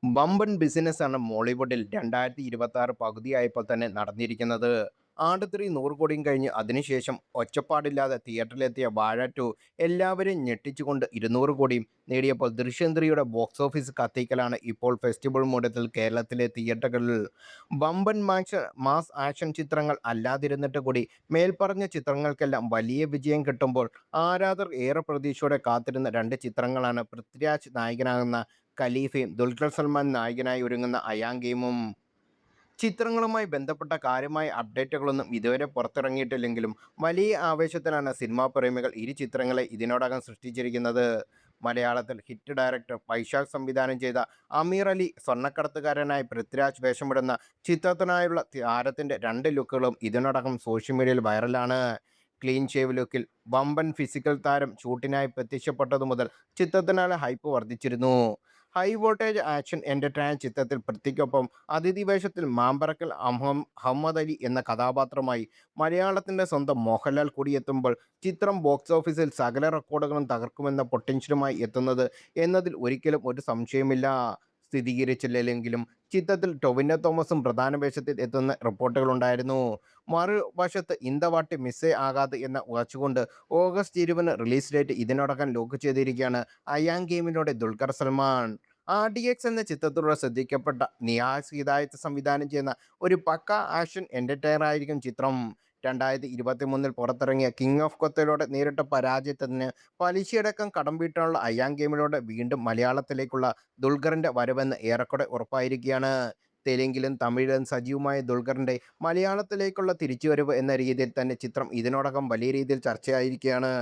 വമ്പൻ ബിസിനസ്സാണ് മോളിവുഡിൽ 2026 പകുതിയായപ്പോൾ തന്നെ നടന്നിരിക്കുന്നത്. ആട് 3 100 കോടിയും കഴിഞ്ഞ് അതിനുശേഷം ഒച്ചപ്പാടില്ലാതെ തിയേറ്ററിലെത്തിയ വാഴ 2 എല്ലാവരെയും ഞെട്ടിച്ചുകൊണ്ട് 200 കോടിയും നേടിയപ്പോൾ ദൃശ്യം 3യുടെ ബോക്സ് ഓഫീസ് കത്തിക്കലാണ് ഇപ്പോൾ ഫെസ്റ്റിവൽ മൂഡത്തിൽ കേരളത്തിലെ തിയേറ്ററുകളിൽ. വമ്പൻ മാസ് ആക്ഷൻ ചിത്രങ്ങൾ അല്ലാതിരുന്നിട്ട് കൂടി മേൽപ്പറഞ്ഞ ചിത്രങ്ങൾക്കെല്ലാം വലിയ വിജയം കിട്ടുമ്പോൾ ആരാധകർ ഏറെ പ്രതീക്ഷയോടെ കാത്തിരുന്ന രണ്ട് ചിത്രങ്ങളാണ് പൃഥ്വിരാജ് നായകനാകുന്ന ഖലീഫയും ദുൽഖർ സൽമാൻ നായകനായി ഒരുങ്ങുന്ന അയാൻ ഗെയിമും. ചിത്രങ്ങളുമായി ബന്ധപ്പെട്ട കാര്യമായ അപ്ഡേറ്റുകളൊന്നും ഇതുവരെ പുറത്തിറങ്ങിയിട്ടില്ലെങ്കിലും വലിയ ആവേശത്തിലാണ് സിനിമാ പ്രേമികൾ ഇരു ചിത്രങ്ങളെ ഇതിനോടകം സൃഷ്ടിച്ചിരിക്കുന്നത്. മലയാളത്തിൽ ഹിറ്റ് ഡയറക്ടർ വൈശാഖ് സംവിധാനം ചെയ്ത അമീർ അലി സ്വർണ്ണക്കടത്തുകാരനായി പൃഥ്വിരാജ് വേഷമിടുന്ന ചിത്രത്തിനായുള്ള താരത്തിൻ്റെ രണ്ട് ലുക്കുകളും ഇതിനോടകം സോഷ്യൽ മീഡിയയിൽ വൈറലാണ്. ക്ലീൻ ഷേവ് ലുക്കിൽ വമ്പൻ ഫിസിക്കൽ താരം ഷൂട്ടിനായി പ്രത്യക്ഷപ്പെട്ടതു മുതൽ ചിത്രത്തിനാണ് ഹൈപ്പ് വർദ്ധിച്ചിരുന്നു. ഹൈ വോൾട്ടേജ് ആക്ഷൻ എൻ്റർടൈനർ ചിത്രത്തിൽ പൃഥ്വിക്കൊപ്പം അതിഥി വേഷത്തിൽ മാമ്പറക്കൽ അഹമ്മദ് അലി എന്ന കഥാപാത്രമായി മലയാളത്തിൻ്റെ സ്വന്തം മോഹൻലാൽ കൂടിയെത്തുമ്പോൾ ചിത്രം ബോക്സ് ഓഫീസിൽ സകല റെക്കോർഡുകളും തകർക്കുമെന്ന പൊട്ടൻഷ്യലുമായി എത്തുന്നത് എന്നതിൽ ഒരിക്കലും ഒരു സംശയമില്ല. സ്ഥിരീകരിച്ചില്ലെങ്കിലും ചിത്രത്തിൽ ടൊവിനോ തോമസും പ്രധാന വേഷത്തിൽ എത്തുന്ന റിപ്പോർട്ടുകളുണ്ടായിരുന്നു. മറുവശത്ത് ഇന്ദവാട്ടി മിസ്സേ ആകാതെ എന്ന ഉറച്ചുകൊണ്ട് ഓഗസ്റ്റ് 20 റിലീസ് ഡേറ്റ് ഇതിനോടകം ലോക്ക് ചെയ്തിരിക്കുകയാണ് അയാൻ ഗെയിമിലൂടെ ദുൽഖർ സൽമാൻ. RDX എന്ന ചിത്രത്തിലൂടെ ശ്രദ്ധിക്കപ്പെട്ട നിയാസ് ഹിദായത്ത് സംവിധാനം ചെയ്യുന്ന ഒരു പക്ക ആക്ഷൻ എൻ്റർടൈനർ ആയിരിക്കും ചിത്രം. 2023 പുറത്തിറങ്ങിയ കിങ് ഓഫ് കൊത്തയിലൂടെ നേരിട്ട പരാജയത്തിന് പലിശയടക്കം കടം വീട്ടാനുള്ള അയാൻ ഗെയിമിലൂടെ വീണ്ടും മലയാളത്തിലേക്കുള്ള ദുൽഖറിൻ്റെ വരവെന്ന് ഏറെക്കുറെ ഉറപ്പായിരിക്കുകയാണ്. തെലുങ്കിലും തമിഴിലും സജീവമായ ദുൽഖറിൻ്റെ മലയാളത്തിലേക്കുള്ള തിരിച്ചുവരവ് എന്ന രീതിയിൽ തന്നെ ചിത്രം ഇതിനോടകം വലിയ രീതിയിൽ ചർച്ചയായിരിക്കുകയാണ്.